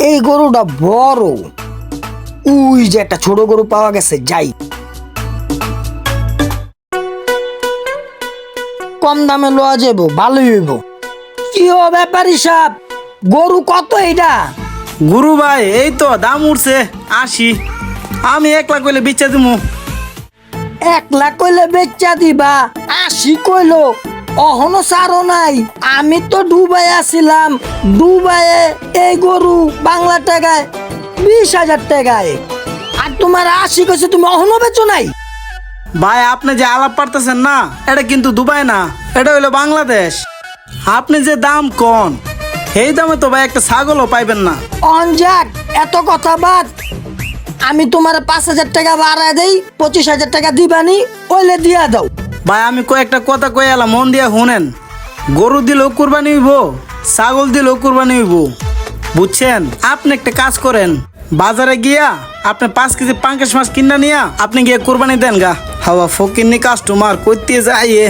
এই গরুটা বড়, ওই যে একটা ছোট গরু পাওয়া গেছে, যাই কম দামে লওয়া যাব, ভালোই হইব। কি ও ব্যাপারী সাহেব, গরু কত এটা? গুরু ভাই এই তো দাম উঠছে 80। আমি 1 লাখ কইলে বেচা দিমু। 1 লাখ কইলে বেচা দিবা, 80 কইলো অহনো সারো নাই। আমি তো দুবাই আছিলাম, দুবাইয়ে এই গরু বাংলা টাকায় 20,000 টাকায়, আর তোমার 80 কইছে, তুমি অহনো বেচো নাই? ভাই আপনি যে আলাপ পারতেছেন না, এটা কিন্তু দুবাই না, এটা হইলো বাংলাদেশ। আপনি যে দাম কোন, এই দামে তো ভাই একটা ছাগলও পাইবেন না। অনজাক এত কথা বাদ, আমি তোমার 5,000 টাকা বাড়ায় দেই, 25,000 টাকা দিবানি, ওইলে দিয়া দাও। ভাই আমি কয়েকটা কথা কয়ে এলাম, মন দিয়া শুনেন। গরু দিলেও কুরবানি হইব, ছাগল দিলেও কুরবানি হইব, বুঝছেন? আপনি একটা কাজ করেন, বাজারে গিয়া আপনি 5 কেজি পাঙ্কেশ মাছ কিনা নিয়া আপনি গিয়ে কুরবানি দেন গা। হাওয়া ফকিরনি কাস্টমার করতে যাইয়ে